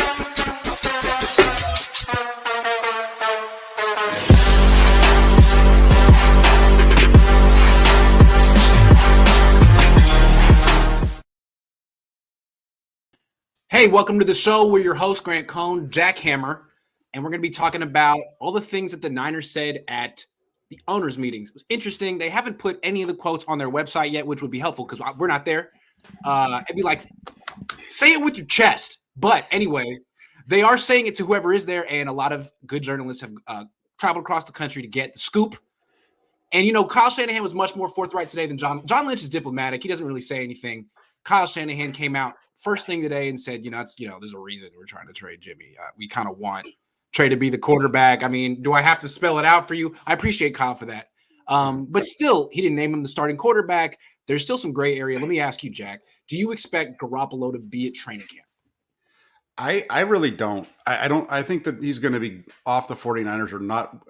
Hey, welcome to the show. We're your host, Cohn and Jack Hammer, and we're going to be talking about all the things that the Niners said at the owners' meetings. It was interesting. They haven't put any of the quotes on their website yet, which would be helpful because we're not there. It'd be like, say it with your chest. But anyway, they are saying it to whoever is there, and a lot of good journalists have traveled across the country to get the scoop. And, you know, Kyle Shanahan was much more forthright today than John Lynch is diplomatic. He doesn't really say anything. Kyle Shanahan came out first thing today and said, there's a reason we're trying to trade Jimmy. We kind of want Trey to be the quarterback. I mean, do I have to spell it out for you? I appreciate Kyle for that. But still, he didn't name him the starting quarterback. There's still some gray area. Let me ask you, Jack, do you expect Garoppolo to be at training camp? I really don't. I think that he's going to be off the 49ers or not.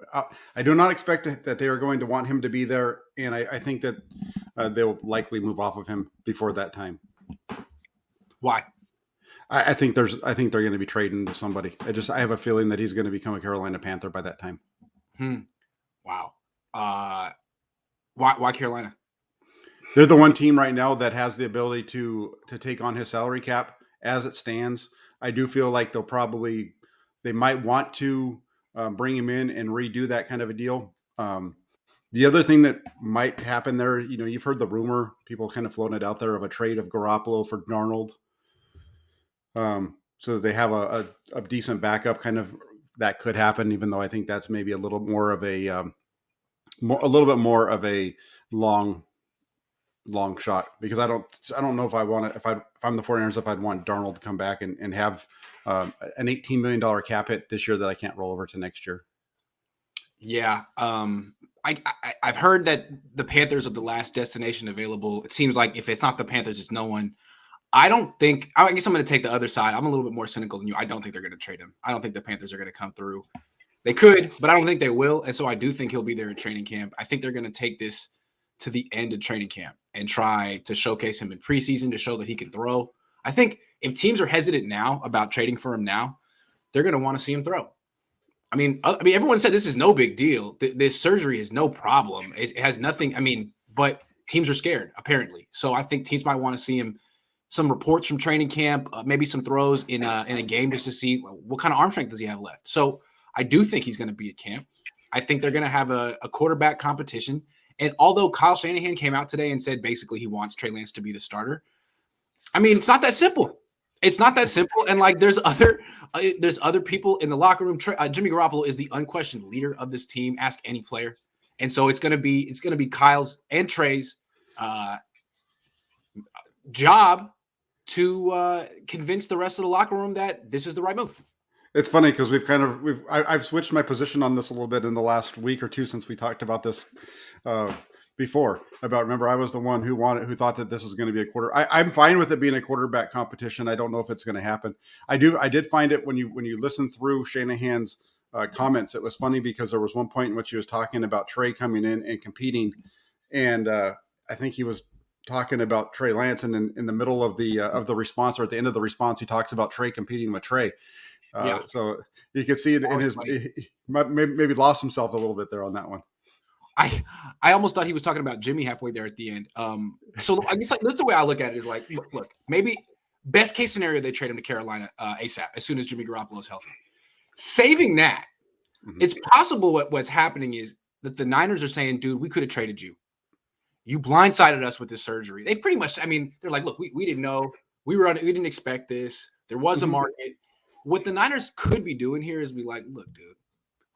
I do not expect that they are going to want him to be there. And I think that they'll likely move off of him before that time. Why? I think they're going to be trading to somebody. I have a feeling that he's going to become a Carolina Panther by that time. Wow. Why Carolina? They're the one team right now that has the ability to take on his salary cap as it stands. I do feel like they might want to bring him in and redo that kind of a deal. The other thing that might happen there, you've heard the rumor, people kind of floating it out there of a trade of Garoppolo for Darnold. So that they have a decent backup kind of that could happen, even though I think that's maybe a little more of a little bit more of a long shot, because I don't know if I want to, if I'm the 49ers, if I'd want Darnold to come back and have an $18 million cap hit this year that I can't roll over to next year. Yeah. I've heard that the Panthers are the last destination available. It seems like if it's not the Panthers, it's no one. I guess I'm going to take the other side. I'm a little bit more cynical than you. I don't think they're going to trade him. I don't think the Panthers are going to come through. They could, but I don't think they will. And so I do think he'll be there at training camp. I think they're going to take this to the end of training camp and try to showcase him in preseason to show that he can throw. I think if teams are hesitant now about trading for him now, they're going to want to see him throw. I mean, everyone said this is no big deal. This surgery is no problem. It has nothing. But teams are scared, apparently. So I think teams might want to see him. Some reports from training camp, maybe some throws in a game just to see what kind of arm strength does he have left. So I do think he's going to be at camp. I think they're going to have a quarterback competition. And although Kyle Shanahan came out today and said basically he wants Trey Lance to be the starter, it's not that simple. It's not that simple. And there's other people in the locker room. Jimmy Garoppolo is the unquestioned leader of this team. Ask any player. And so it's going to be Kyle's and Trey's job to convince the rest of the locker room that this is the right move. It's funny because I've switched my position on this a little bit in the last week or two since we talked about this before. Remember, I was the one who thought that this was going to be a quarter. I'm fine with it being a quarterback competition. I don't know if it's going to happen. I did find it when you listen through Shanahan's comments. It was funny because there was one point in which he was talking about Trey coming in and competing, and I think he was talking about Trey Lance, and in the middle of the response, or at the end of the response, he talks about Trey competing with Trey. So you could see it in his, he maybe lost himself a little bit there on that one. I almost thought he was talking about Jimmy halfway there at the end. So I guess that's the way I look at it is look, maybe best case scenario, they trade him to Carolina ASAP as soon as Jimmy Garoppolo is healthy. Saving that, it's possible what's happening is that the Niners are saying, dude, we could have traded you. You blindsided us with this surgery. They pretty much, they're like, look, we didn't know. We didn't expect this. There was a market. What the Niners could be doing here is be like, look, dude,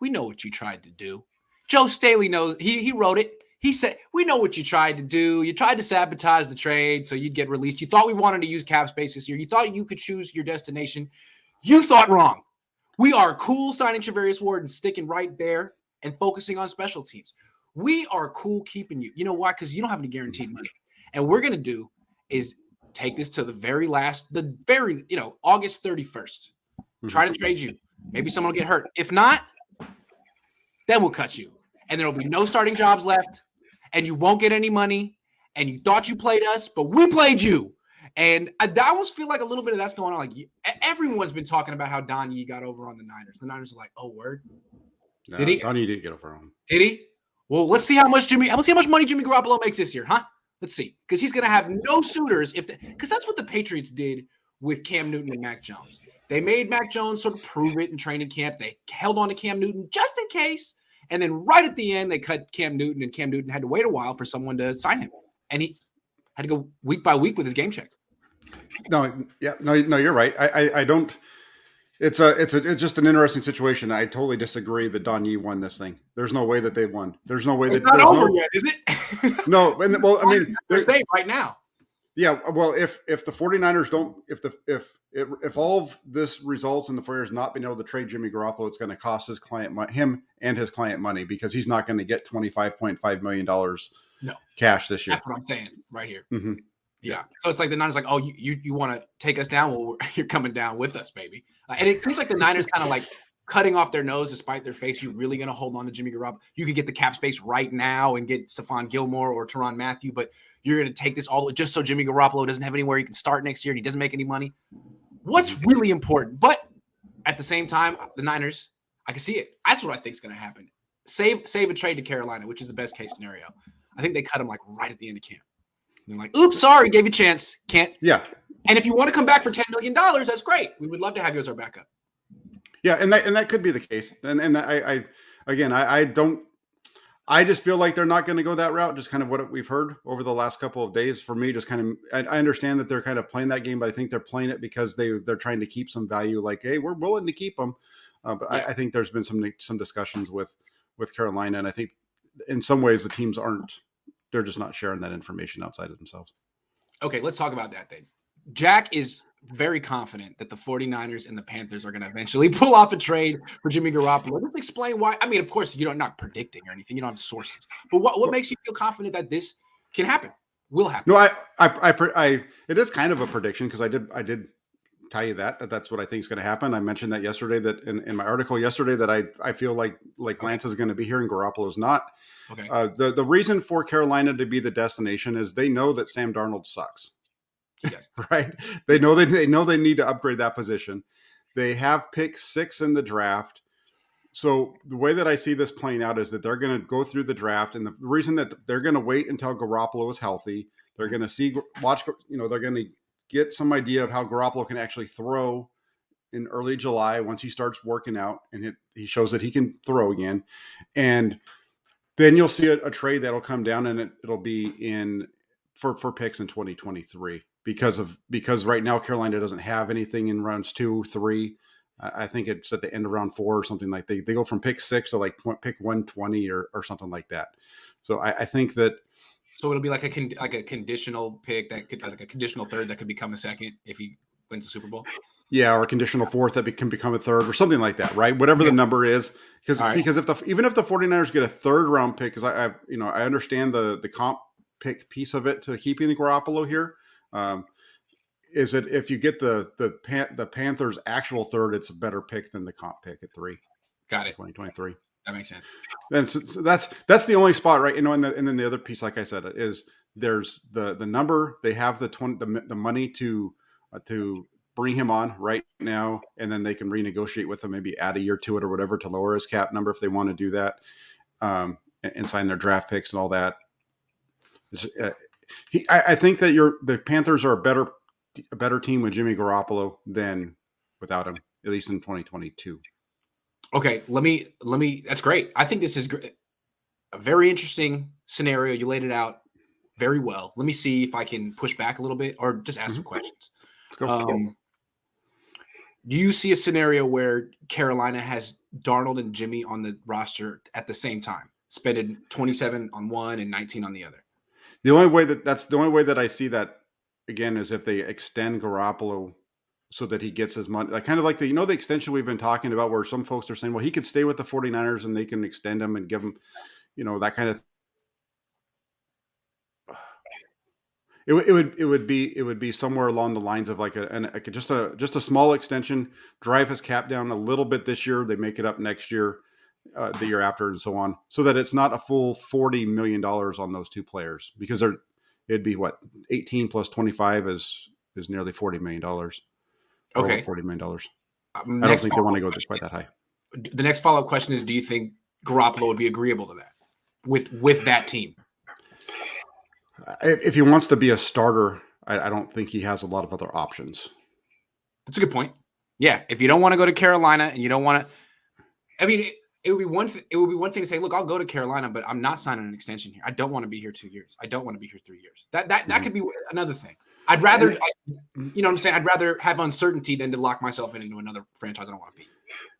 we know what you tried to do. Joe Staley knows. He wrote it. He said, we know what you tried to do. You tried to sabotage the trade so you'd get released. You thought we wanted to use cap space this year. You thought you could choose your destination. You thought wrong. We are cool signing Charvarius Ward and sticking right there and focusing on special teams. We are cool keeping you. You know why? Because you don't have any guaranteed money. And what we're going to do is take this to August 31st. Try to trade you. Maybe someone will get hurt. If not, then we'll cut you. And there will be no starting jobs left. And you won't get any money. And you thought you played us, but we played you. And I almost feel like a little bit of that's going on. Like everyone's been talking about how Don Yee got over on the Niners. The Niners are like, oh, word? No, Did he? Don Yee did get over on him. Did he? Well, let's see how much money Jimmy Garoppolo makes this year, huh? Let's see. Because he's going to have no suitors because that's what the Patriots did with Cam Newton and Mac Jones. They made Mac Jones sort of prove it in training camp. They held on to Cam Newton just in case. And then right at the end, they cut Cam Newton, and Cam Newton had to wait a while for someone to sign him. And he had to go week by week with his game checks. No, you're right. I don't. It's just an interesting situation. I totally disagree that Don Yee won this thing. There's no way that they won. There's no way it's that not over yet, is it? No, well, I mean, they're staying right now. Yeah, well, if the 49ers don't, if all of this results in the 49ers not being able to trade Jimmy Garoppolo, it's going to cost him and his client money because he's not going to get $25.5 million cash this year. That's what I'm saying right here. Mm-hmm. Yeah. So it's like the Niners like, oh, you want to take us down? Well, you're coming down with us, baby. And it seems like the Niners kind of like cutting off their nose despite their face. You really going to hold on to Jimmy Garoppolo? You could get the cap space right now and get Stephon Gilmore or Tyrann Mathieu, but you're going to take this all just so Jimmy Garoppolo doesn't have anywhere he can start next year and he doesn't make any money. What's really important? But at the same time, the Niners, I can see it. That's what I think is going to happen. Save a trade to Carolina, which is the best case scenario. I think they cut him like right at the end of camp. They're like, oops, sorry, gave you a chance. Can't. Yeah. And if you want to come back for $10 million, that's great. We would love to have you as our backup. Yeah, and that could be the case. And I just feel like they're not going to go that route. Just kind of what we've heard over the last couple of days. For me, just kind of, I understand that they're kind of playing that game, but I think they're playing it because they're trying to keep some value. Like, hey, we're willing to keep them. But yeah. I think there's been some discussions with Carolina, and I think in some ways the teams aren't. They're just not sharing that information outside of themselves. Okay, let's talk about that then. Jack is very confident that the 49ers and the Panthers are going to eventually pull off a trade for Jimmy Garoppolo. Let's explain why. I mean, of course, you're not predicting or anything. You don't have sources. But what makes you feel confident that this can happen, will happen? No, it is kind of a prediction because I did tell you that's what I think is going to happen. I mentioned that yesterday, that in my article yesterday, that I feel like Lance is going to be here and Garoppolo's not. Okay. The reason for Carolina to be the destination is they know that Sam Darnold sucks. Right? They know they need to upgrade that position. They have pick 6 in the draft. So the way that I see this playing out is that they're going to go through the draft, and the reason that they're going to wait until Garoppolo is healthy, they're going to they're going to get some idea of how Garoppolo can actually throw in early July once he starts working out and he shows that he can throw again. And then you'll see a trade that'll come down, and it'll be in for picks in 2023 because right now Carolina doesn't have anything in rounds 2, 3. I think it's at the end of round 4 or something like they go from pick 6 to like pick 120 or something like that. So I think that. So it'll be like a conditional pick that could like a conditional third that could become a second if he wins the Super Bowl. Yeah, or a conditional fourth that can become a third or something like that, right? Whatever the number is, because even if the 49ers get a third round pick, because I understand the comp pick piece of it to keeping the Garoppolo here, is that if you get the Panthers' actual third, it's a better pick than the comp pick at 3. Got it. 2023. That makes sense. And so that's the only spot, right? And then the other piece, like I said, is there's the number. They have the money to bring him on right now, and then they can renegotiate with him, maybe add a year to it or whatever to lower his cap number if they want to do that, and sign their draft picks and all that. I think that the Panthers are a better team with Jimmy Garoppolo than without him, at least in 2022. Okay, let me. That's great. I think this is a very interesting scenario. You laid it out very well. Let me see if I can push back a little bit or just ask some questions. Let's go. Do you see a scenario where Carolina has Darnold and Jimmy on the roster at the same time, spending 27 on one and 19 on the other? The only way that I see that again is if they extend Garoppolo so that he gets his money, like kind of like the extension we've been talking about, where some folks are saying, well, he could stay with the 49ers and they can extend him and give him, that kind of. It would be somewhere along the lines of like just a small extension, drive his cap down a little bit this year. They make it up next year, the year after, and so on, so that it's not a full $40 million on those two players, because it'd be 18 plus 25 is nearly $40 million. or over Okay. $40 million. I don't Next think they want to follow-up go quite that high. The next follow-up question is, do you think Garoppolo would be agreeable to that with that team? If he wants to be a starter, I don't think he has a lot of other options. That's a good point. Yeah, if you don't want to go to Carolina and you don't want to, I mean, it would be one. It would be one thing to say, look, I'll go to Carolina, but I'm not signing an extension here. I don't want to be here 2 years. I don't want to be here 3 years. That could be another thing. I'd rather, you know what I'm saying? I'd rather have uncertainty than to lock myself into another franchise I don't want to be.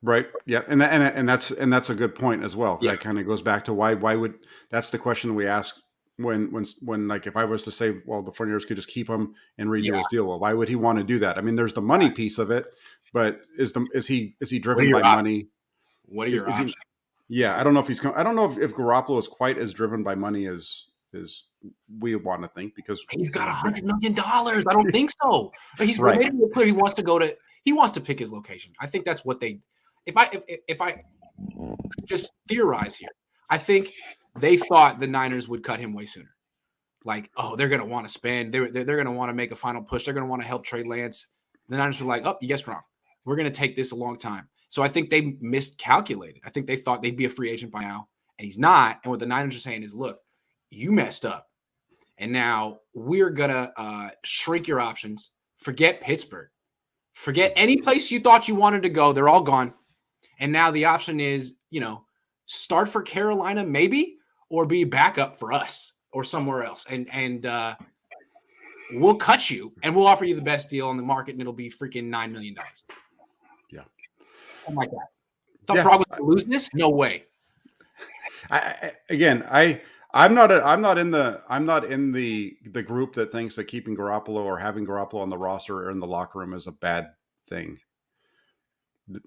Right. Yeah. And that's a good point as well. Yeah. That kind of goes back to why would, that's the question we ask when like, if I was to say, well, the 49ers could just keep him and renew his deal. Well, why would he want to do that? I mean, there's the money piece of it, but is he driven by money? What are your options? Yeah. I don't know if I don't know if Garoppolo is quite as driven by money as we want to think, because he's got $100 million. I don't think so. He's right. made it clear he wants to pick his location. I think that's what they. If I just theorize here, I think they thought the Niners would cut him way sooner. Like, oh, they're going to want to spend. They're going to want to make a final push. They're going to want to help Trey Lance. The Niners were like, oh, you guessed wrong. We're going to take this a long time. So I think they miscalculated. I think they thought they'd be a free agent by now, and he's not. And what the Niners are saying is, look, you messed up, and now we're going to shrink your options. Forget Pittsburgh. Forget any place you thought you wanted to go. They're all gone. And now the option is, start for Carolina maybe, or be backup for us or somewhere else. And we'll cut you and we'll offer you the best deal on the market, and it'll be freaking $9 million. Yeah. Something like that. Thought probably lose this? No way. I'm not in the group that thinks that keeping Garoppolo or having Garoppolo on the roster or in the locker room is a bad thing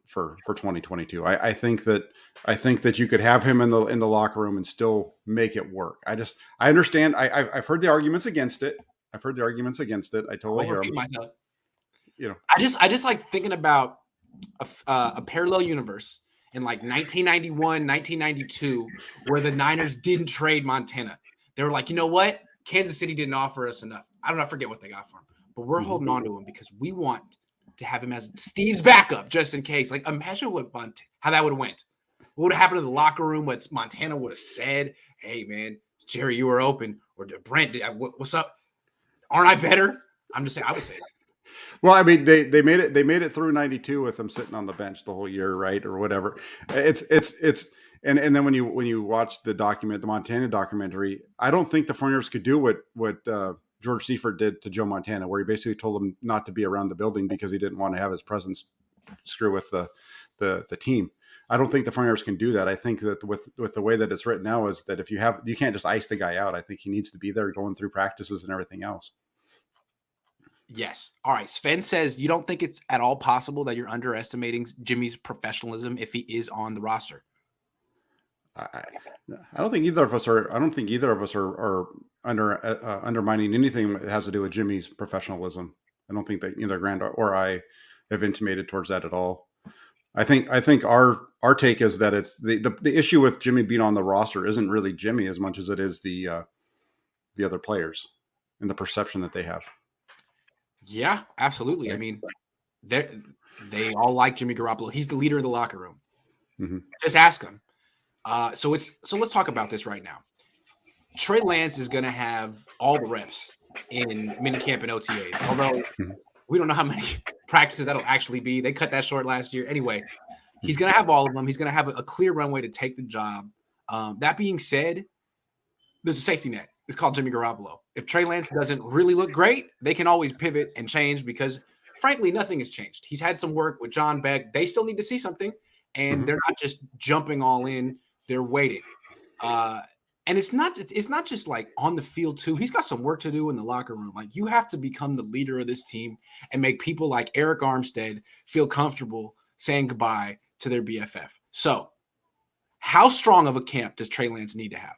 for 2022. I think that you could have him in the locker room and still make it work. I understand. I've heard the arguments against it. I totally hear them. Myself. I just like thinking about a parallel universe in like 1991, 1992, where the Niners didn't trade Montana. They were like, you know what? Kansas City didn't offer us enough. I forget what they got for him, but we're holding on to him because we want to have him as Steve's backup just in case. Like, imagine how that would have went. What would have happened to the locker room? What Montana would have said? Hey, man, Jerry, you were open. Or Brent, what's up? Aren't I better? I'm just saying, I would say that. Well, I mean, they made it through 92 with him sitting on the bench the whole year, right, or whatever. And then when you watch the Montana documentary, I don't think the 49ers could do what George Seifert did to Joe Montana, where he basically told him not to be around the building because he didn't want to have his presence screw with the team. I don't think the 49ers can do that. I think that with the way that it's written now is that you can't just ice the guy out. I think he needs to be there going through practices and everything else. Yes. All right. Sven says, you don't think it's at all possible that you're underestimating Jimmy's professionalism if he is on the roster? I don't think either of us are. I don't think either of us are undermining anything that has to do with Jimmy's professionalism. I don't think that either Grant or I have intimated towards that at all. I think our take is that it's the issue with Jimmy being on the roster isn't really Jimmy as much as it is the other players and the perception that they have. Yeah, absolutely. I mean, they all like Jimmy Garoppolo. He's the leader of the locker room. Mm-hmm. Just ask him. So let's talk about this right now. Trey Lance is going to have all the reps in minicamp and OTAs, although we don't know how many practices that'll actually be. They cut that short last year. Anyway, he's going to have all of them. He's going to have a clear runway to take the job. That being said, there's a safety net. It's called Jimmy Garoppolo. If Trey Lance doesn't really look great, they can always pivot and change because, frankly, nothing has changed. He's had some work with John Beck. They still need to see something, and they're not just jumping all in. They're waiting. And it's not just like on the field, too. He's got some work to do in the locker room. Like, you have to become the leader of this team and make people like Eric Armstead feel comfortable saying goodbye to their BFF. So how strong of a camp does Trey Lance need to have?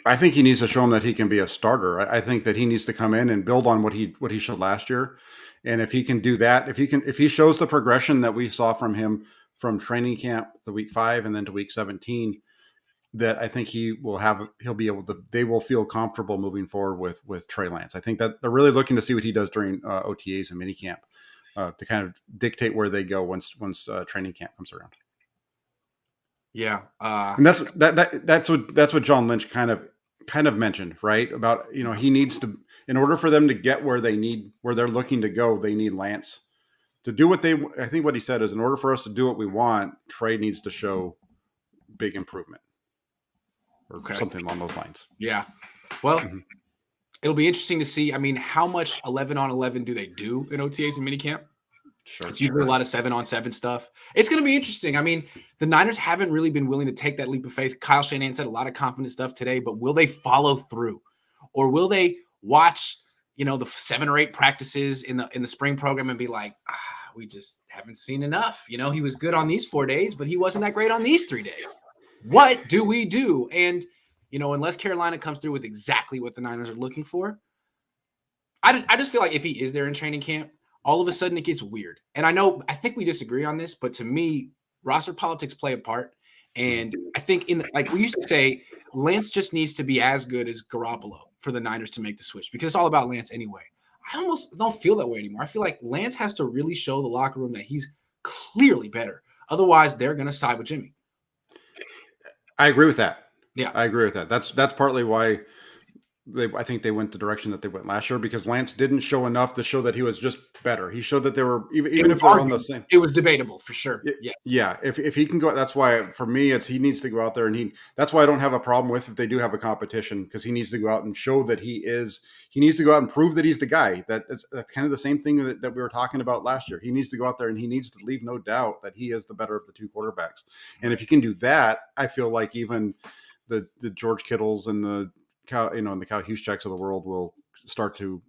I think he needs to show him that he can be a starter. I think that he needs to come in and build on what he showed last year. And if he can do that, if he shows the progression that we saw from him from training camp to week 5 and then to week 17, that I think they will feel comfortable moving forward with Trey Lance. I think that they're really looking to see what he does during OTAs and minicamp. to kind of dictate where they go once training camp comes around. Yeah, and that's what John Lynch kind of mentioned, right? About he needs to, in order for them to get where they're looking to go, they need Lance to do what I think what he said is, in order for us to do what we want, Trey needs to show big improvement or something along those lines. Yeah. Well, it'll be interesting to see. I mean, how much 11-on-11 do they do in OTAs and minicamp? Sure. It's usually a lot of 7-on-7 stuff. It's going to be interesting. I mean, the Niners haven't really been willing to take that leap of faith. Kyle Shanahan said a lot of confident stuff today, but will they follow through? Or will they watch, the 7 or 8 practices in the spring program and be like, we just haven't seen enough. He was good on these 4 days, but he wasn't that great on these 3 days. What do we do? And, unless Carolina comes through with exactly what the Niners are looking for, I just feel like if he is there in training camp, all of a sudden it gets weird. And I think we disagree on this, but to me, roster politics play a part. And I think like we used to say, Lance just needs to be as good as Garoppolo for the Niners to make the switch, because it's all about Lance anyway. I almost don't feel that way anymore. I feel like Lance has to really show the locker room that he's clearly better. Otherwise, they're going to side with Jimmy. I agree with that. Yeah, I agree with that. That's partly why I think they went the direction that they went last year, because Lance didn't show enough to show that he was just better. He showed that they were even if they're on the same. It was debatable for sure. Yeah. If he can go, that's why for me he needs to go out there, and that's why I don't have a problem with if they do have a competition, because he needs to go out and show that he needs to go out and prove that he's the guy. That's kind of the same thing that we were talking about last year. He needs to go out there and he needs to leave no doubt that he is the better of the 2 quarterbacks. And if he can do that, I feel like even the George Kittles and the Kyle Juszczyks of the world will start to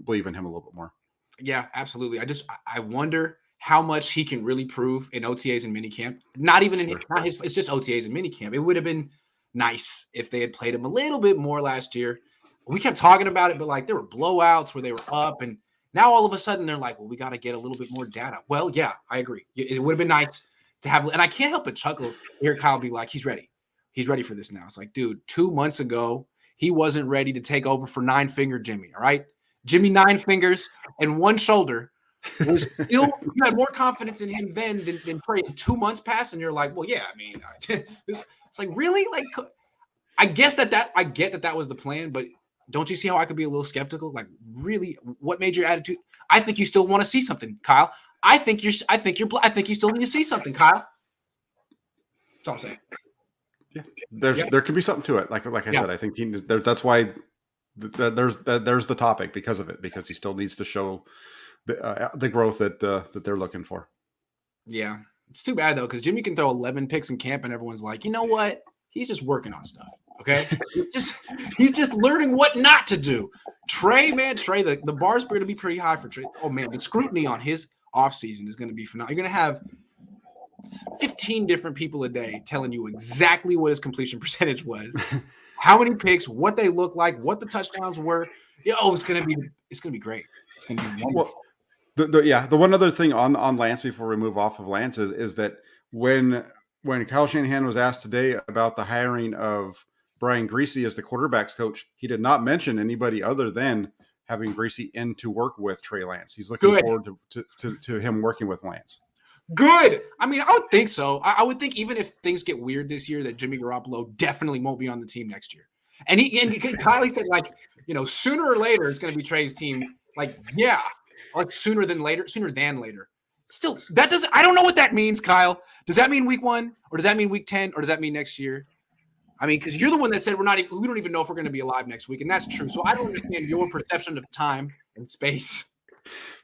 believe in him a little bit more. Yeah, absolutely. I wonder how much he can really prove in OTAs and minicamp. Not even it's just OTAs and minicamp. It would have been nice if they had played him a little bit more last year. We kept talking about it, but like there were blowouts where they were up, and now all of a sudden they're like, well, we got to get a little bit more data. Well, yeah, I agree. It would have been nice to have, and I can't help but chuckle. Hear Kyle be like, he's ready. He's ready for this now. It's like, dude, 2 months ago, he wasn't ready to take over for 9-finger Jimmy, all right? Jimmy 9 fingers and 1 shoulder was still, you had more confidence in him then than Trey. 2 months passed, and you're like, well, yeah, I mean, it's like, really? Like, I get that was the plan, but don't you see how I could be a little skeptical? Like, really, what made your attitude? I think you still want to see something, Kyle. I think you still need to see something, Kyle. That's all I'm saying. Yeah, there could be something to it. Like I said, I think that's why there's the topic because of it, because he still needs to show the growth that they're looking for. Yeah, it's too bad though, because Jimmy can throw 11 picks in camp, and everyone's like, you know what? He's just working on stuff. Okay, he's just learning what not to do. Trey, the bar's going to be pretty high for Trey. Oh man, the scrutiny on his offseason is going to be phenomenal. You're going to have 15 different people a day telling you exactly what his completion percentage was, how many picks, what they look like, what the touchdowns were. It's gonna be great. It's gonna be wonderful. The one other thing on Lance before we move off of Lance is that when Kyle Shanahan was asked today about the hiring of Brian Griese as the quarterbacks coach, he did not mention anybody other than having Griese in to work with Trey Lance. He's looking forward to him working with Lance. Good. I mean, I would think so. I would think even if things get weird this year, that Jimmy Garoppolo definitely won't be on the team next year. And Kylie said, like, sooner or later it's going to be Trey's team. Like, yeah, like sooner than later. Still, I don't know what that means, Kyle. Does that mean week 1, or does that mean week 10, or does that mean next year? I mean, because you're the one that said we don't even know if we're going to be alive next week, and that's true. So I don't understand your perception of time and space.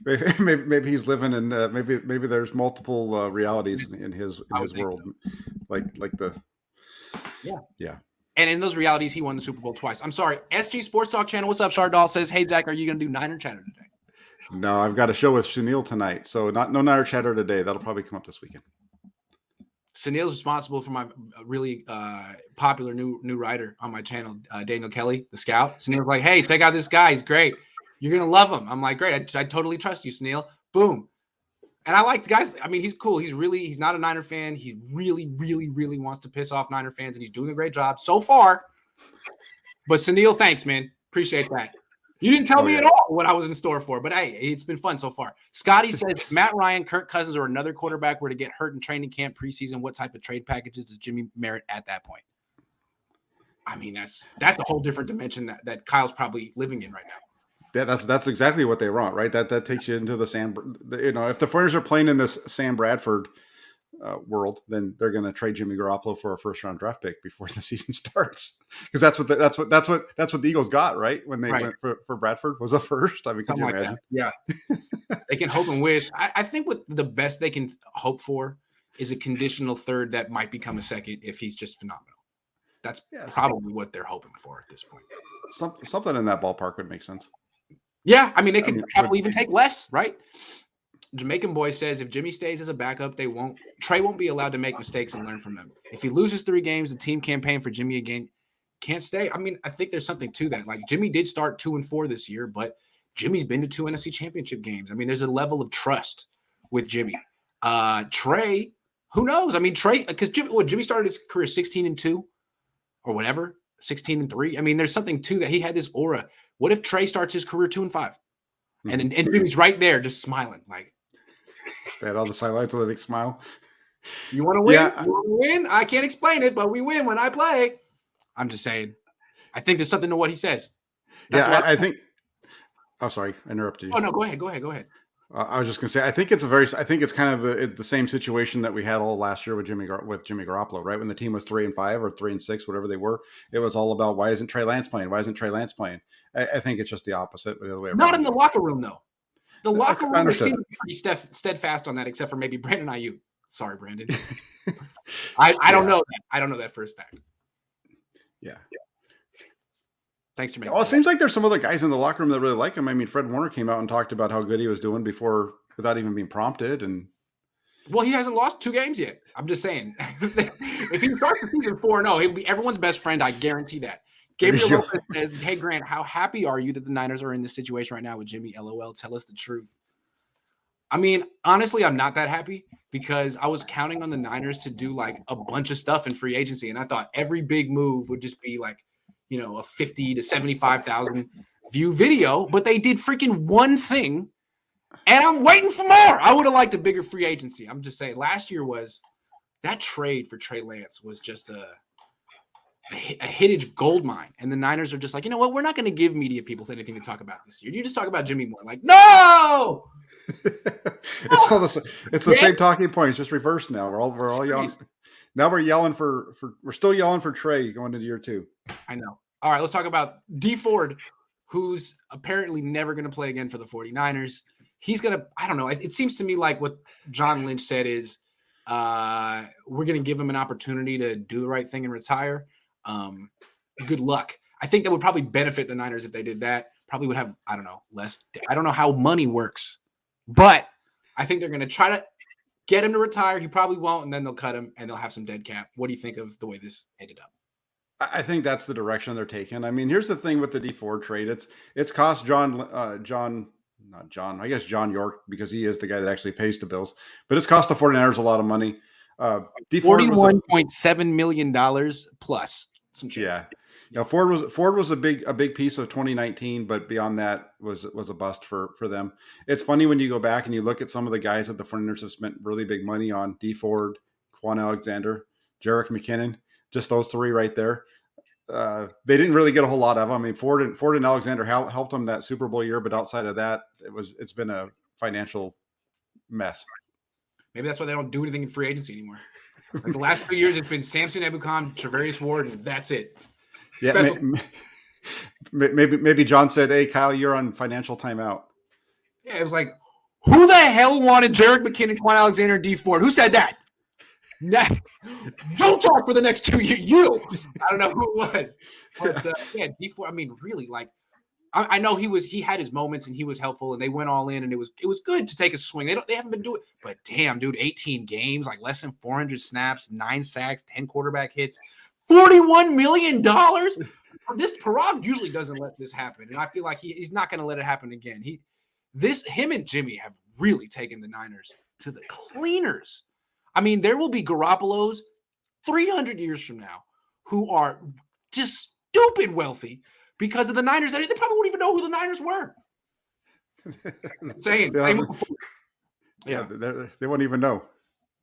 Maybe he's living in maybe there's multiple realities in his world, so. like the yeah. And in those realities, he won the Super Bowl twice. I'm sorry, SG Sports Talk channel. What's up, Shardall says, hey Jack, are you going to do Niner Chatter today? No, I've got a show with Sunil tonight, so no Niner Chatter today. That'll probably come up this weekend. Sunil's responsible for my really popular new writer on my channel, Daniel Kelly, the scout. Sunil's like, hey, check out this guy. He's great. You're going to love him. I'm like, great. I totally trust you, Sunil. Boom. And I like the guys. I mean, he's cool. He's not a Niner fan. He really, really, really wants to piss off Niner fans, and he's doing a great job so far. But Sunil, thanks, man. Appreciate that. You didn't tell me at all what I was in store for, but hey, it's been fun so far. Scotty says, Matt Ryan, Kirk Cousins, or another quarterback were to get hurt in training camp preseason, what type of trade packages does Jimmy merit at that point? I mean, that's a whole different dimension that Kyle's probably living in right now. Yeah, that's exactly what they want, right? That takes you into the Sam. If the 49ers are playing in this Sam Bradford world, then they're going to trade Jimmy Garoppolo for a first-round draft pick before the season starts, because that's what the Eagles got, right? When they went for Bradford was a first. I mean, could you imagine? That. Yeah, they can hope and wish. I think what the best they can hope for is a conditional third that might become a second if he's just phenomenal. That's probably what they're hoping for at this point. Something in that ballpark would make sense. Yeah, I mean, they could probably even take less, right? Jamaican Boy says if Jimmy stays as a backup, Trey won't be allowed to make mistakes and learn from them. If he loses 3 games, the team campaign for Jimmy again can't stay. I mean, I think there's something to that. Like Jimmy did start 2-4 this year, but Jimmy's been to 2 NFC Championship games. I mean, there's a level of trust with Jimmy. Trey, who knows? I mean, Trey, because Jimmy started his career 16-2 or whatever, 16-3. I mean, there's something to that. He had this aura. What if Trey starts his career 2-5? And Jimmy's right there just smiling, like stand on the sidelines with a big smile. You want to win? Yeah. You want to win? I can't explain it, but we win when I play. I'm just saying. I think there's something to what he says. I think. Oh, sorry, I interrupted you. Oh no, go ahead. I was just gonna say, I think it's kind of the same situation that we had all last year with Jimmy Garoppolo, right? When the team was 3-5 or 3-6, whatever they were, it was all about why isn't Trey Lance playing? Why isn't Trey Lance playing? I think it's just the opposite, the other way around. Not in the locker room though. The locker room seems pretty steadfast on that, except for maybe Brandon Ayuk. Sorry, Brandon. I don't know that. I don't know that for a fact. Yeah. Thanks, Jermaine. Well, it seems like there's some other guys in the locker room that really like him. I mean, Fred Warner came out and talked about how good he was doing without even being prompted. And well, he hasn't lost 2 games yet. I'm just saying. If he starts the season 4-0, he'll be everyone's best friend. I guarantee that. Gabriel Lopez says, "Hey Grant, how happy are you that the Niners are in this situation right now with Jimmy? LOL. Tell us the truth." I mean, honestly, I'm not that happy because I was counting on the Niners to do like a bunch of stuff in free agency, and I thought every big move would just be like, a 50 to 75,000 view video, but they did freaking one thing, and I'm waiting for more. I would have liked a bigger free agency. I'm just saying, last year was that trade for Trey Lance was just a hittage gold mine, and the Niners are just like, you know what? We're not going to give media people anything to talk about this year. You just talk about Jimmy more. Like, no. It's the same talking points, just reversed now. We're all yelling. Now we're yelling we're still yelling for Trey going into year 2. I know. All right, let's talk about Dee Ford, who's apparently never going to play again for the 49ers. He's going to, I don't know. It seems to me like what John Lynch said is we're going to give him an opportunity to do the right thing and retire. Good luck. I think that would probably benefit the Niners if they did that. Probably would have, I don't know, less. I don't know how money works, but I think they're going to try to get him to retire. He probably won't, and then they'll cut him and they'll have some dead cap. What do you think of the way this ended up? I think that's the direction they're taking. I mean, here's the thing with the Dee Ford trade. It's cost John York, because he is the guy that actually pays the bills, but it's cost the 49ers a lot of money. $41.7 million plus some change. Yeah. Ford was a big piece of 2019, but beyond that was a bust for them. It's funny when you go back and you look at some of the guys that the 49ers have spent really big money on: Dee Ford, Quan Alexander, Jerick McKinnon, just those 3 right there. They didn't really get a whole lot of them. I mean, Ford and Alexander helped them that Super Bowl year, but outside of that, it's been a financial mess. Maybe that's why they don't do anything in free agency anymore. Like the last 2 years, it's been Samson Ebukam, Travarius Ward, and that's it. Yeah, maybe John said, "Hey, Kyle, you're on financial timeout." Yeah, it was like, who the hell wanted Jerick McKinnon, Quan Alexander, and Dee Ford? Who said that? Don't talk for the next 2 years. I don't know who it was, but Dee Ford. I mean, really, like, I know he had his moments and he was helpful, and they went all in, and it was good to take a swing. They haven't been doing, but damn, dude, 18 games, like less than 400 snaps, 9 sacks, 10 quarterback hits, $41 million. This Parag usually doesn't let this happen, and I feel like he's not going to let it happen again. Him and Jimmy have really taken the Niners to the cleaners. I mean, there will be Garoppolos 300 years from now who are just stupid wealthy because of the Niners. They probably won't even know who the Niners were. Saying, yeah, they won't even know.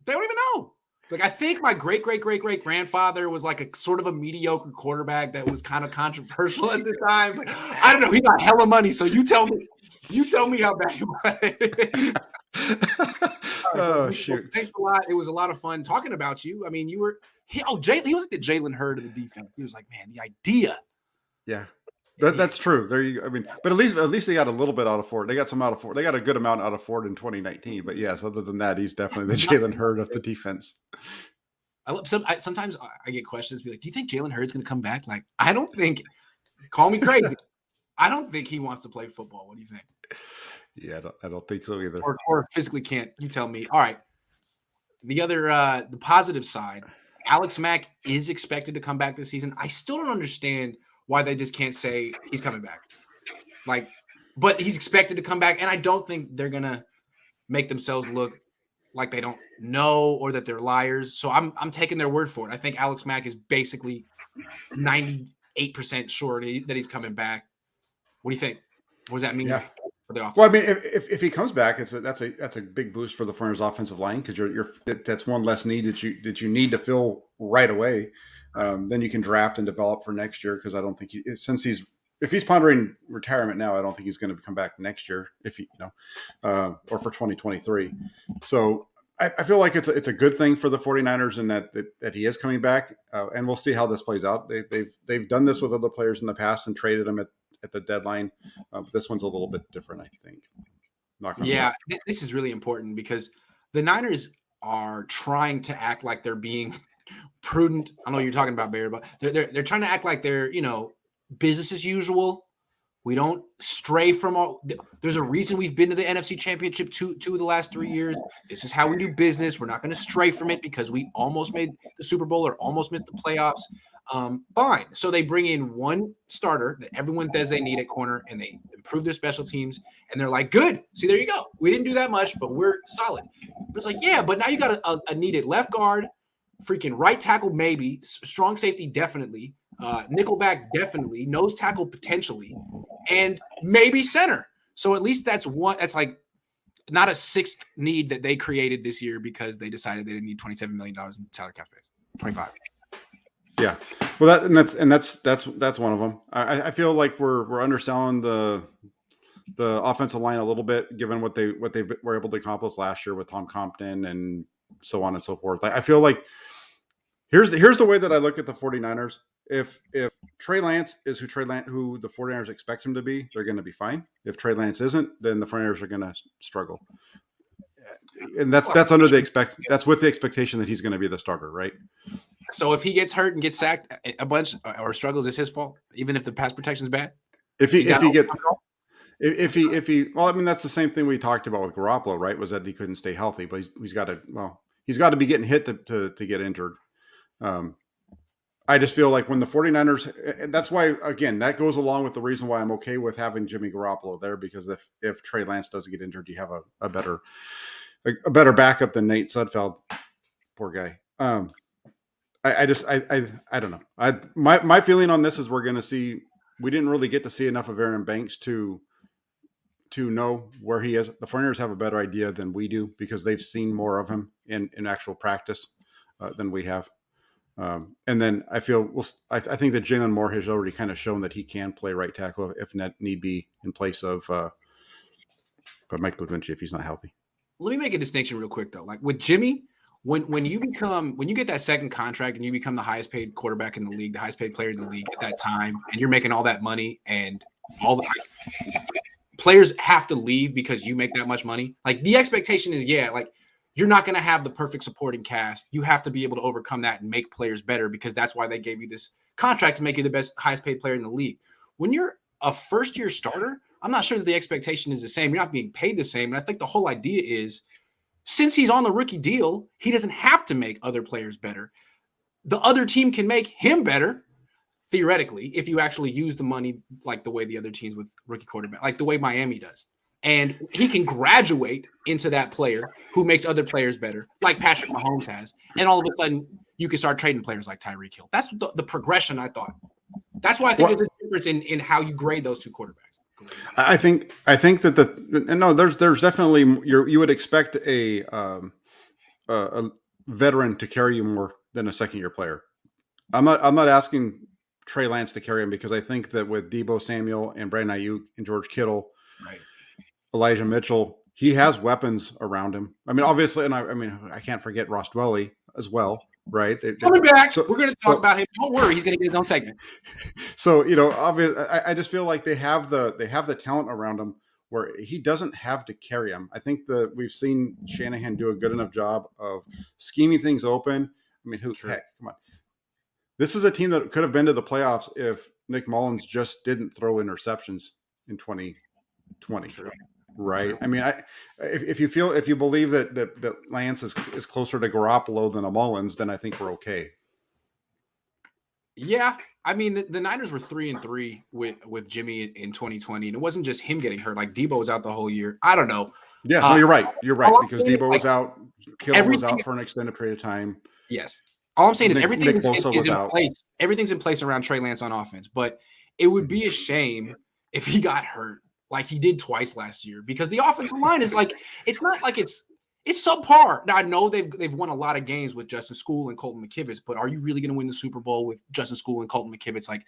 They don't even know. Like, I think my great grandfather was like a sort of a mediocre quarterback that was kind of controversial at the time. But I don't know. He got hella money. So you tell me how bad he was. Oh, shoot. Thanks a lot. It was a lot of fun talking about you. I mean, he was like the Jalen Hurd of the defense. He was like, man, the idea. Yeah. That's true. There you go. I mean, but at least they got a little bit out of Ford. They got some out of Ford. They got a good amount out of Ford in 2019. But yes, other than that, he's definitely the Jalen Hurd of the defense. Sometimes I get questions, be like, "Do you think Jalen Hurd's going to come back?" Like, I don't think. Call me crazy. I don't think he wants to play football. What do you think? Yeah, I don't think so either. Or physically can't. You tell me. All right. The other, the positive side, Alex Mack is expected to come back this season. I still don't understand why they just can't say he's coming back. Like, but he's expected to come back, and I don't think they're gonna make themselves look like they don't know or that they're liars. So I'm taking their word for it. I think Alex Mack is basically 98% sure that he's coming back. What do you think? What does that mean? Yeah. For the offense? Well, I mean, if he comes back, that's a big boost for the Foreigners' offensive line because that's one less need that you need to fill right away. Then you can draft and develop for next year because I don't think if he's pondering retirement now, I don't think he's going to come back next year or for 2023. So I feel like it's a good thing for the 49ers in that he is coming back, and we'll see how this plays out. They've done this with other players in the past and traded them at the deadline. But this one's a little bit different, I think. Yeah, this is really important because the Niners are trying to act like they're being prudent. I know you're talking about Barry, but they're trying to act like they're business as usual. We don't stray from all. There's a reason we've been to the NFC Championship two of the last 3 years. This is how we do business. We're not going to stray from it because we almost made the Super Bowl or almost missed the playoffs. Fine. So they bring in one starter that everyone says they need at corner, and they improve their special teams. And they're like, good. See, there you go. We didn't do that much, but we're solid. But it's like, yeah, but now you got a needed left guard, freaking right tackle maybe, strong safety definitely, nickelback definitely, nose tackle potentially, and maybe center. So at least that's one. That's like not a sixth need that they created this year because they decided they didn't need $27 million in salary cap space. 25. Yeah, well, that's one of them. I feel like we're underselling the offensive line a little bit, given what they were able to accomplish last year with Tom Compton and so on and so forth. I feel like here's the way that I look at the 49ers. If Trey Lance is who the 49ers expect him to be, they're going to be fine. If Trey Lance isn't, then the 49ers are going to struggle. And that's with the expectation that he's going to be the starter, right? So if he gets hurt and gets sacked a bunch or struggles, it's his fault, even if the pass protection is bad. Well, I mean, that's the same thing we talked about with Garoppolo, right? Was that he couldn't stay healthy, but he's got to be getting hit to get injured. I just feel like when the 49ers, and that's why, again, that goes along with the reason why I'm okay with having Jimmy Garoppolo there, because if Trey Lance does get injured, you have a better backup than Nate Sudfeld. Poor guy. I don't know. My feeling on this is we didn't really get to see enough of Aaron Banks to know where he is. The 49ers have a better idea than we do because they've seen more of him in actual practice than we have. And then I think that Jalen Moore has already kind of shown that he can play right tackle if need be in place of Mike Levinci if he's not healthy. Let me make a distinction real quick though. Like with Jimmy, when you get that second contract and you become the highest paid quarterback in the league, the highest paid player in the league at that time, and you're making all that money and all the players have to leave because you make that much money. Like the expectation is, you're not going to have the perfect supporting cast. You have to be able to overcome that and make players better because that's why they gave you this contract to make you the highest paid player in the league. When you're a first-year starter, I'm not sure that the expectation is the same. You're not being paid the same. And I think the whole idea is since he's on the rookie deal, he doesn't have to make other players better. The other team can make him better, theoretically, if you actually use the money like the way the other teams with rookie quarterback, like the way Miami does. And he can graduate into that player who makes other players better, like Patrick Mahomes has. And all of a sudden, you can start trading players like Tyreek Hill. That's the progression I thought. That's why I think there's a difference in how you grade those two quarterbacks. I think that there's definitely you would expect a veteran to carry you more than a second year player. I'm not asking Trey Lance to carry him because I think that with Deebo Samuel and Brandon Ayuk and George Kittle, Right. Elijah Mitchell, he has weapons around him. I mean, obviously, and I can't forget Ross Dwelley as well, right? Coming back, so, we're going to talk about him. Don't worry, he's going to get his own segment. So obviously, I just feel like they have the talent around him where he doesn't have to carry him. I think that we've seen Shanahan do a good enough job of scheming things open. I mean, heck, come on. This is a team that could have been to the playoffs if Nick Mullins just didn't throw interceptions in 2020. True. Right. I mean, if you believe that Lance is closer to Garoppolo than a Mullins, then I think we're okay. Yeah, I mean the Niners were 3-3 with Jimmy in 2020, and it wasn't just him getting hurt. Like Deebo was out the whole year. I don't know. Yeah, no, you're right. You're right because Deebo was out, Kittle was out for an extended period of time. Yes. All I'm saying is everything is in out. place. Everything's in place around Trey Lance on offense, but it would be a shame if he got hurt like he did twice last year because the offensive line is like it's not like it's subpar. Now I know they've won a lot of games with Justin School and Colton McKivitz, but are you really going to win the Super Bowl with Justin School and Colton McKivitz? Like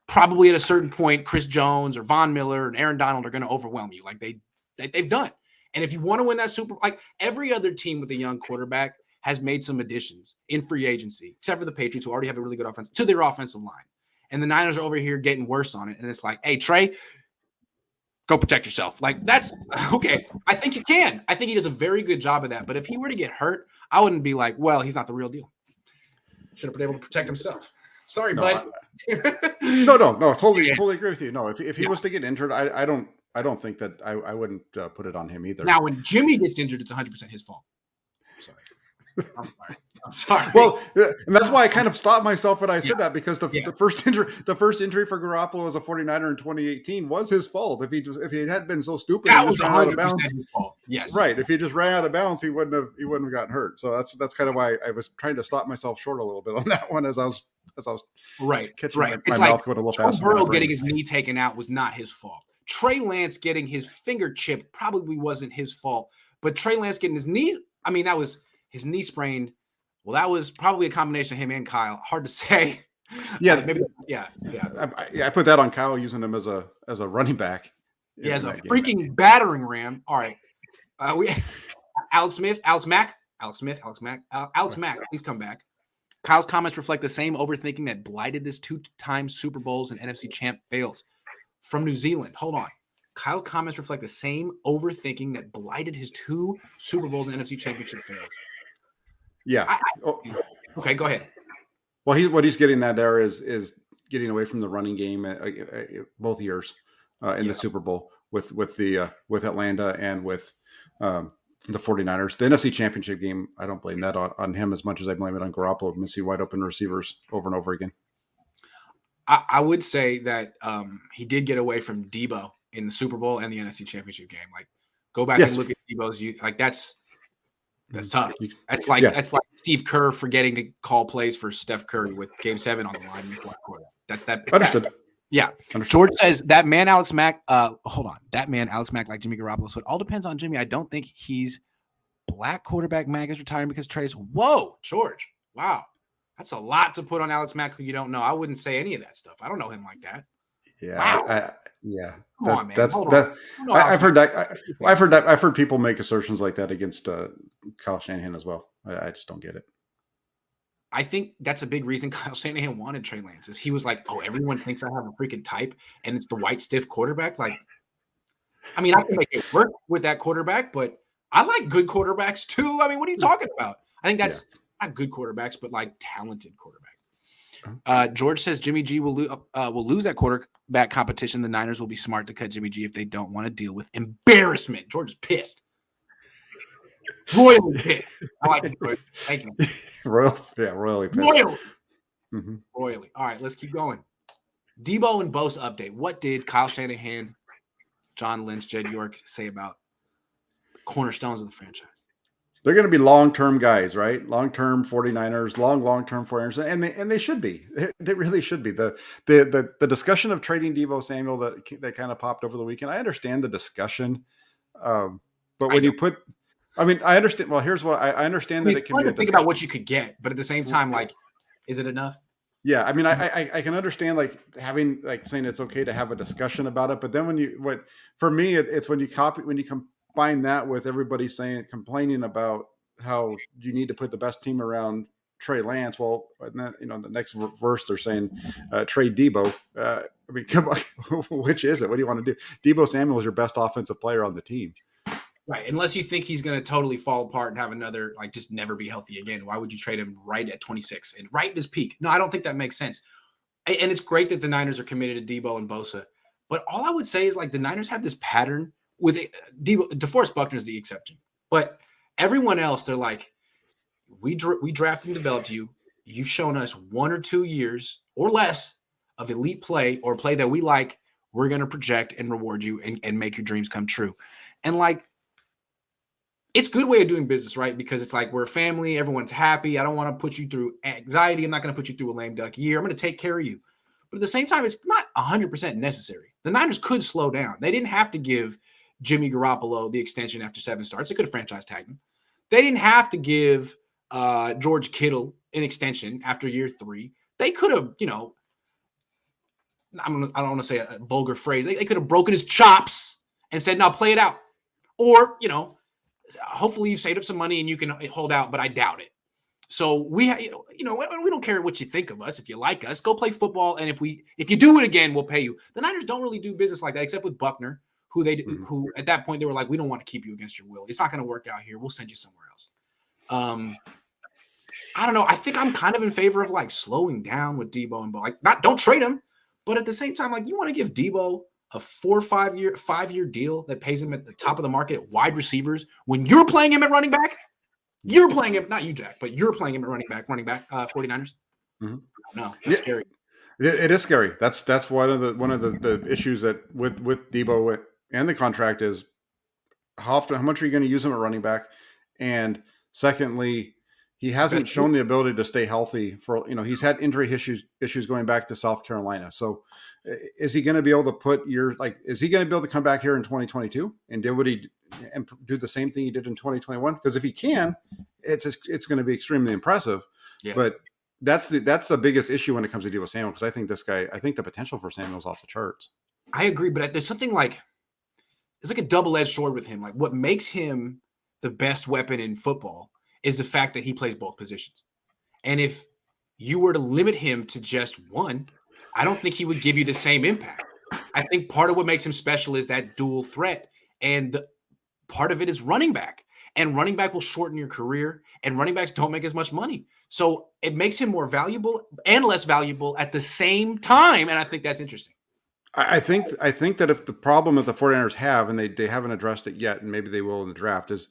probably at a certain point, Chris Jones or Von Miller and Aaron Donald are going to overwhelm you like they've done. And if you want to win that like every other team with a young quarterback has made some additions in free agency, except for the Patriots who already have a really good offense to their offensive line. And the Niners are over here getting worse on it. And it's like, hey, Trey, go protect yourself. Like that's okay. I think you can. I think he does a very good job of that. But if he were to get hurt, I wouldn't be like, well, he's not the real deal. Should have been able to protect himself. Sorry, bud. No. Totally agree with you. No, if he was to get injured, I don't think that I wouldn't put it on him either. Now, when Jimmy gets injured, it's 100% his fault. I'm sorry. Well, and that's why I kind of stopped myself when I said that because the first injury for Garoppolo as a 49er in 2018 was his fault. If he hadn't been so stupid, that was 100% his fault. Yes, right. If he just ran out of bounds, he wouldn't have gotten hurt. So that's kind of why I was trying to stop myself short a little bit on that one as I was catching my mouth going a little faster. Joe Burrow getting his knee taken out was not his fault. Trey Lance getting his finger chipped probably wasn't his fault, but Trey Lance getting his knee, I mean, that was his knee sprained. Well, that was probably a combination of him and Kyle. Hard to say. Yeah, maybe. Yeah. I put that on Kyle using him as a running back. He has a freaking battering ram. All right, we Alex Mack. Please come back. Kyle's comments reflect the same overthinking that blighted this 2-time Super Bowls and NFC champ fails. From New Zealand. Hold on. Kyle's comments reflect the same overthinking that blighted his 2 Super Bowls and NFC championship fails. Yeah. Okay, go ahead. Well, what he's getting that there is getting away from the running game both years in the Super Bowl with Atlanta and with the 49ers. The NFC championship game, I don't blame that on him as much as I blame it on Garoppolo missing wide open receivers over and over again. I would say that he did get away from Deebo in the Super Bowl and the NFC Championship game. Like, go back and look at Deebo's. Like that's tough. That's like Steve Kerr forgetting to call plays for Steph Curry with Game 7 on the line in the fourth quarter. That's that. Understood. Yeah. Understood. George says that man Alex Mack. Hold on, that man Alex Mack like Jimmy Garoppolo. So it all depends on Jimmy. I don't think he's black quarterback. Mack is retiring because Trey's. Whoa, George. Wow. That's a lot to put on Alex Mack who you don't know. I wouldn't say any of that stuff. I don't know him like that. Yeah. Wow. Come on, man. I've heard that. I've heard people make assertions like that against Kyle Shanahan as well. I just don't get it. I think that's a big reason Kyle Shanahan wanted Trey Lance is he was like, oh, everyone thinks I have a freaking type and it's the white stiff quarterback. Like, I mean, I can make it work with that quarterback, but I like good quarterbacks too. I mean, what are you talking about? I think that's not good quarterbacks, but like talented quarterbacks. George says Jimmy G will lose that quarterback competition. The Niners will be smart to cut Jimmy G if they don't want to deal with embarrassment. George is pissed. Royally pissed. I like it, George. Thank you. Royally pissed. Royally. Mm-hmm. Royally. All right, let's keep going. Deebo and Bosa update. What did Kyle they're going to be long-term guys, right? Long-term 49ers, long-term 49ers, and they should be. They really should be. The discussion of trading Deebo Samuel that kind of popped over the weekend. I understand the discussion, but when you put, I mean, I understand. Well, here's what I understand that it's it can fun be to think about what you could get, but at the same time, like, is it enough? Yeah, I mean, I can understand like having like saying it's okay to have a discussion about it, but then for me it's when you combine that with everybody complaining about how you need to put the best team around Trey Lance. Well, and then, the next verse they're saying trade Debo. I mean, come on, which is it? What do you want to do? Debo Samuel is your best offensive player on the team. Right. Unless you think he's going to totally fall apart and have another, like, just never be healthy again. Why would you trade him right at 26 and right in his peak? No, I don't think that makes sense. And it's great that the Niners are committed to Debo and Bosa. But all I would say is, like, the Niners have this pattern with Debo. DeForest Buckner is the exception. But everyone else, they're like, we drafted and developed you. You've shown us 1 or 2 years or less of elite play or play that we like. We're going to project and reward you and make your dreams come true. And, like, it's a good way of doing business, right? Because it's like, we're a family. Everyone's happy. I don't want to put you through anxiety. I'm not going to put you through a lame duck year. I'm going to take care of you. But at the same time, it's not 100% necessary. The Niners could slow down. They didn't have to give Jimmy Garoppolo the extension after 7 starts. They could have franchise tagged him. They didn't have to give George Kittle an extension after year 3. They could have, I don't want to say a vulgar phrase. They could have broken his chops and said, "Now play it out." Or, hopefully you saved up some money and you can hold out, but I doubt it. So we don't care what you think of us. If you like us, go play football. And if you do it again, we'll pay you. The Niners don't really do business like that, except with Buckner, who at that point they were like, we don't want to keep you against your will. It's not going to work out here. We'll send you somewhere else. I don't know. I think I'm kind of in favor of like slowing down with Debo and Bo. Like, don't trade him, but at the same time, like, you want to give Debo a 4 or 5 year deal that pays him at the top of the market at wide receivers when you're playing him at running back. You're playing him, not you, Jack, but you're playing him at running back, 49ers. Mm-hmm. No, it's scary. It is scary. That's one of the issues that with Debo and the contract is how much are you going to use him at running back? And secondly, he hasn't shown the ability to stay healthy for, he's had injury issues going back to South Carolina. So is he going to be able to is he going to be able to come back here in 2022 and do the same thing he did in 2021? Because if he can, it's going to be extremely impressive. Yeah. But that's the biggest issue when it comes to Debo Samuel, because I think the potential for Samuel is off the charts. I agree, but there's something like, it's like a double-edged sword with him. Like, what makes him the best weapon in football is the fact that he plays both positions. And if you were to limit him to just one, I don't think he would give you the same impact. I think part of what makes him special is that dual threat. And part of it is running back. And running back will shorten your career. And running backs don't make as much money. So it makes him more valuable and less valuable at the same time. And I think that's interesting. I think that if the problem that the 49ers have, and they haven't addressed it yet, and maybe they will in the draft, is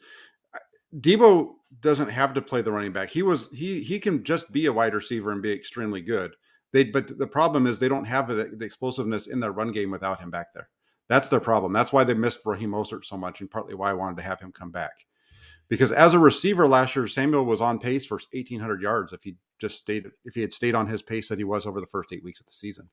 Debo doesn't have to play the running back. He can just be a wide receiver and be extremely good. But the problem is they don't have the explosiveness in their run game without him back there. That's their problem. That's why they missed Raheem Mostert so much, and partly why I wanted to have him come back. Because as a receiver last year, Samuel was on pace for 1,800 yards if he had stayed on his pace that he was over the first 8 weeks of the season.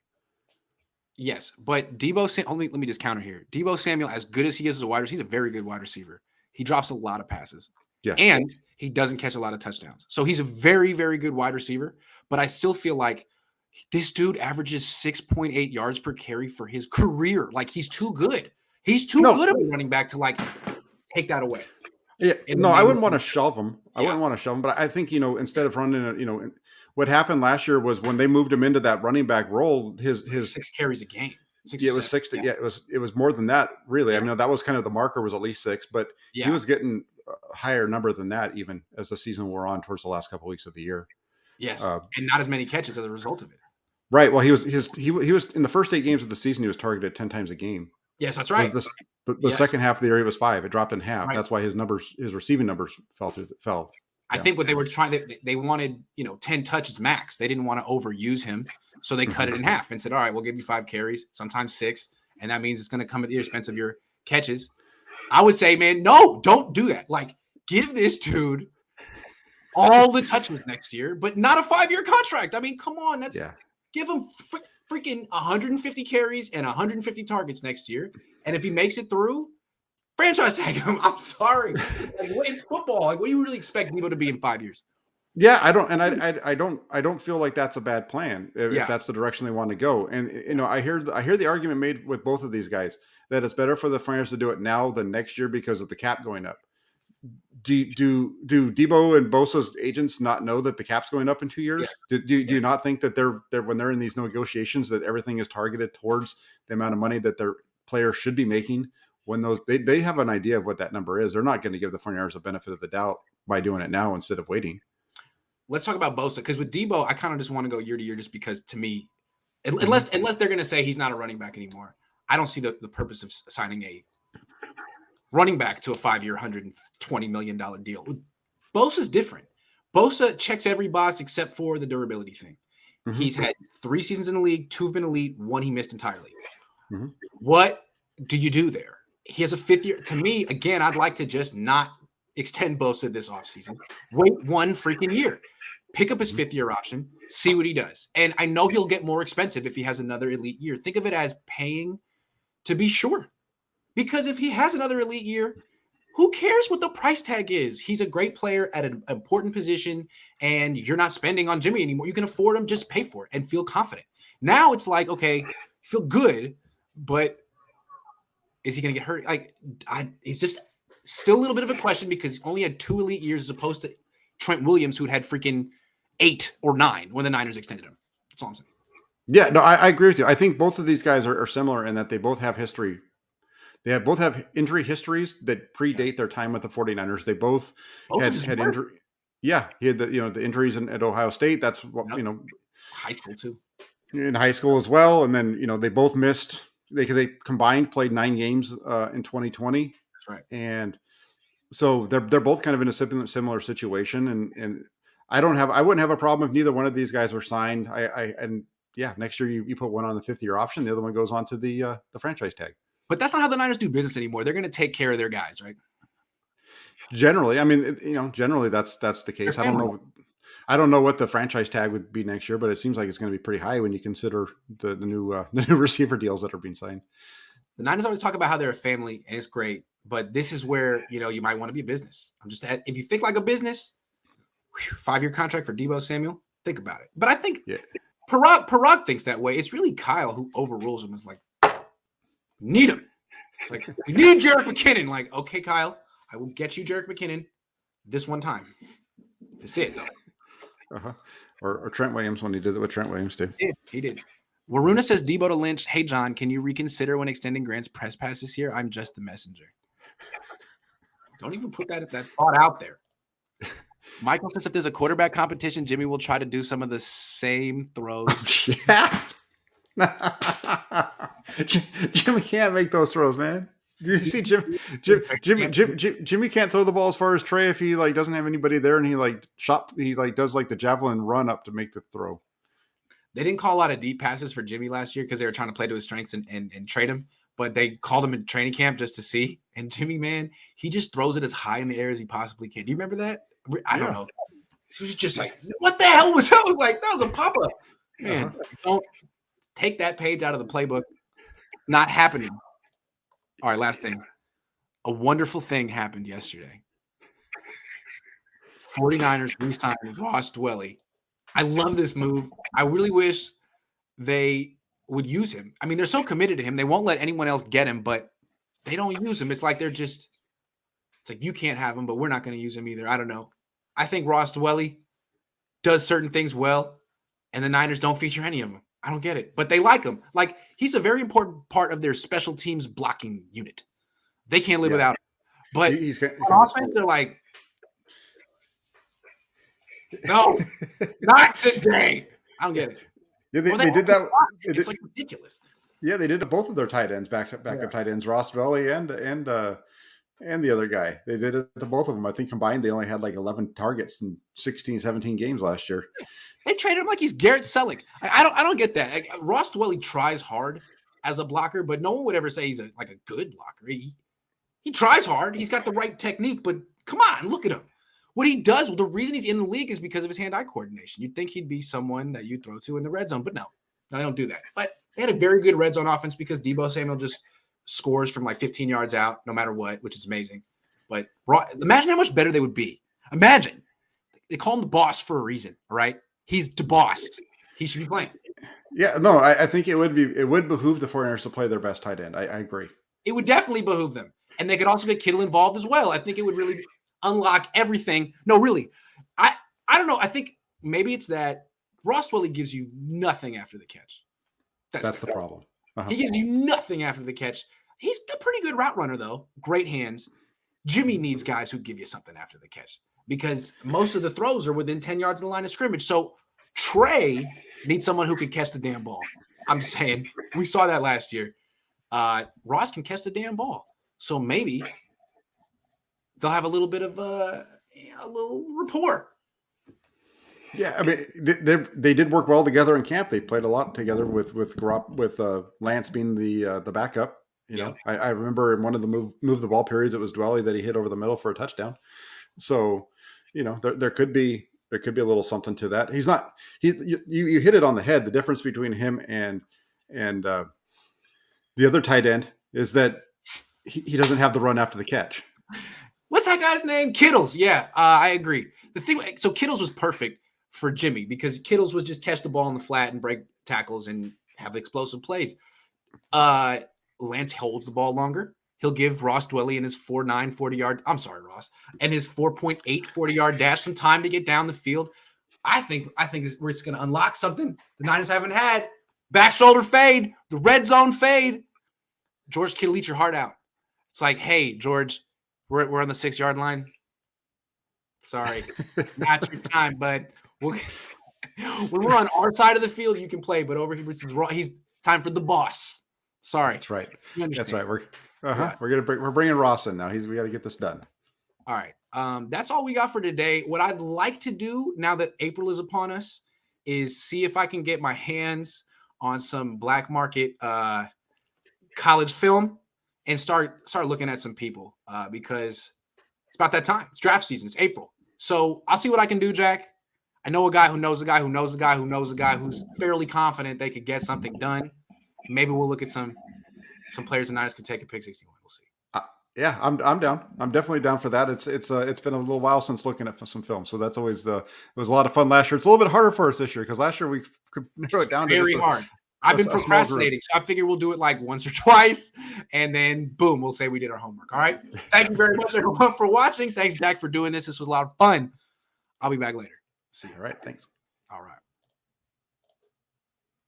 Yes, but let me just counter here. Debo Samuel, as good as he is as a wide receiver, he's a very good wide receiver. He drops a lot of passes. Yes. And he doesn't catch a lot of touchdowns. So he's a very, very good wide receiver. But I still feel like this dude averages 6.8 yards per carry for his career. Like, he's too good. He's too good of a running back to, like, take that away. Yeah, I wouldn't want to shove him. I wouldn't want to shove him. But I think, instead of running, what happened last year was when they moved him into that running back role, his 6 carries a game. It was 6. Yeah, it was more than that, really. Yeah. I mean, that was kind of the marker, was at least 6, but he was getting a higher number than that even as the season wore on towards the last couple of weeks of the year. Yes, and not as many catches as a result of it. Right. Well, he was in the first 8 games of the season, he was targeted 10 times a game. Yes, that's right. The second half of the year, he was 5. It dropped in half. Right. That's why his receiving numbers fell. I think what they were trying, they wanted 10 touches max. They didn't want to overuse him, so they cut it in half and said, "All right, we'll give you 5 carries, sometimes 6, and that means it's going to come at the expense of your catches." I would say, man, no, don't do that. Like, Give this dude all the touches next year, but not a 5-year contract. I mean, come on. Give him freaking 150 carries and 150 targets next year. And if he makes it through, franchise tag him. I'm sorry. It's football. What do you really expect Debo to be in 5 years? Yeah, I don't feel like that's a bad plan if that's the direction they want to go. And I hear the argument made with both of these guys that it's better for the Niners to do it now than next year because of the cap going up. Do Debo and Bosa's agents not know that the cap's going up in 2 years? Yeah. Do you not think that they're when they're in these negotiations that everything is targeted towards the amount of money that their players should be making? When they have an idea of what that number is, they're not going to give the 49ers a benefit of the doubt by doing it now instead of waiting. Let's talk about Bosa, because with Debo, I kind of just want to go year to year just because to me, unless they're going to say he's not a running back anymore, I don't see the purpose of signing a running back to a 5-year, $120 million deal. Bosa's different. Bosa checks every box except for the durability thing. Mm-hmm. He's had 3 seasons in the league, 2 have been elite, 1 he missed entirely. Mm-hmm. What do you do there? He has a 5th year. To me, again, I'd like to just not extend Bosa this offseason. Wait 1 freaking year. Pick up his 5th year option, see what he does. And I know he'll get more expensive if he has another elite year. Think of it as paying to be sure. Because if he has another elite year, who cares what the price tag is? He's a great player at an important position, and you're not spending on Jimmy anymore. You can afford him, just pay for it and feel confident. Now it's like, okay, feel good, but is he going to get hurt? He's just still a little bit of a question because he only had 2 elite years as opposed to Trent Williams, who'd had freaking 8 or 9 when the Niners extended him. That's all I'm saying. Yeah, no, I agree with you. I think both of these guys are similar in that they both have history. They both have injury histories that predate their time with the 49ers. They both had injury. Yeah, he had the injuries at Ohio State. That's what high school too. In high school as well, and then they both missed. They combined played 9 games in 2020. That's right. And so they're both kind of in a similar situation. And I wouldn't have a problem if neither one of these guys were signed. Next year you put one on the 5th year option, the other one goes on to the franchise tag. But that's not how the Niners do business anymore. They're going to take care of their guys, right? Generally, I mean, generally that's the case. I don't know what the franchise tag would be next year, but it seems like it's going to be pretty high when you consider the new receiver deals that are being signed. The Niners always talk about how they're a family, and it's great. But this is where you might want to be a business. If you think like a business, 5-year contract for Deebo Samuel, think about it. But I think Parag thinks that way. It's really Kyle who overrules him. It's like, need him. It's like, we need Jerick McKinnon. Like, okay, Kyle, I will get you Jerick McKinnon this one time. That's it, though. Uh-huh. Or Trent Williams when he did it with Trent Williams too. He did. Waruna says Debo to Lynch. Hey, John, can you reconsider when extending Grant's press pass this year? I'm just the messenger. Don't even put that thought out there. Michael says if there's a quarterback competition, Jimmy will try to do some of the same throws. Yeah. Jimmy can't make those throws, man. You see, Jimmy can't throw the ball as far as Trey if he doesn't have anybody there, and he does the javelin run up to make the throw. They didn't call a lot of deep passes for Jimmy last year because they were trying to play to his strengths and trade him, but they called him in training camp just to see. And Jimmy, man, he just throws it as high in the air as he possibly can. Do you remember that? I don't know. He was just like, what the hell was that? I was like, that was a pop-up. Man, don't take that page out of the playbook. Not happening. All right, last thing. A wonderful thing happened yesterday. 49ers re-signed Ross Dwelley. I love this move. I really wish they would use him. I mean, they're so committed to him. They won't let anyone else get him, but they don't use him. It's like it's like you can't have him, but we're not going to use him either. I don't know. I think Ross Dwelley does certain things well, and the Niners don't feature any of them. I don't get it, but they like him. Like, he's a very important part of their special teams blocking unit. They can't live without him. But on offense, they're like, no, not today. I don't get it. Yeah, they did that. It's like ridiculous. Yeah, they did to both of their tight ends, backup tight ends, Ross Dwelley and the other guy. They did it to both of them. I think combined they only had 11 targets in 16, 17 games last year. They traded him like he's Garrett Selleck. I don't get that. Ross Dwelley tries hard as a blocker, but no one would ever say he's a good blocker. He tries hard. He's got the right technique, but Come on, look at him. What he does, the reason he's in the league is because of his hand-eye coordination. You'd think he'd be someone that you throw to in the red zone, but no, they don't do that. But they had a very good red zone offense because Deebo Samuel just scores from like 15 yards out no matter what, which is amazing. But imagine how much better they would be. Imagine. They call him the boss for a reason, all right? He's the boss. He should be playing. Yeah, no, I think it would behoove the 49ers to play their best tight end. I agree. It would definitely behoove them. And they could also get Kittle involved as well. I think it would really unlock everything. No, really. I don't know. I think maybe it's that Ross Dwelley gives you nothing after the catch. That's the problem. Uh-huh. He gives you nothing after the catch. He's a pretty good route runner, though. Great hands. Jimmy needs guys who give you something after the catch because most of the throws are within 10 yards of the line of scrimmage. So Trey needs someone who can catch the damn ball. I'm saying we saw that last year. Ross can catch the damn ball. So maybe they'll have a little bit of a little rapport. Yeah, I mean they did work well together in camp. They played a lot together with Lance being the backup. You know, I remember in one of the move the ball periods, it was Dwelley that he hit over the middle for a touchdown. So, you know, there could be a little something to that. He's not you hit it on the head. The difference between him and the other tight end is that he doesn't have the run after the catch. What's that guy's name? Kittles. Yeah, I agree. The thing, so Kittles was perfect for Jimmy because Kittles would just catch the ball in the flat and break tackles and have explosive plays. Lance holds the ball longer. He'll give Ross Dwelley and his 4.9 40-yard. I'm sorry, Ross, and his 4.8 40-yard dash some time to get down the field. I think we're just going to unlock something the Niners haven't had. Back shoulder fade, the red zone fade. George Kittle, eat your heart out. It's like, hey, George, we're on the 6-yard line. Sorry, not your time, but when we're on our side of the field, you can play. But over here, he's time for the boss. Sorry, that's right. That's right. We're bringing Ross in now. We got to get this done. All right. That's all we got for today. What I'd like to do now that April is upon us is see if I can get my hands on some black market college film and start looking at some people because it's about that time. It's draft season. It's April. So I'll see what I can do, Jack. I know a guy who knows a guy who knows a guy who knows a guy who's fairly confident they could get something done. Maybe we'll look at some players the Niners could take a pick 61. We'll see. Yeah, I'm down. I'm definitely down for that. It's been a little while since looking at some film, so that's always it was a lot of fun last year. It's a little bit harder for us this year because last year we could narrow it down to very hard. I've been procrastinating, so I figure we'll do it like once or twice, and then boom, we'll say we did our homework. All right. Thank you very much, everyone, for watching. Thanks, Jack, for doing this. This was a lot of fun. I'll be back later. See you. All right. Thanks. All right.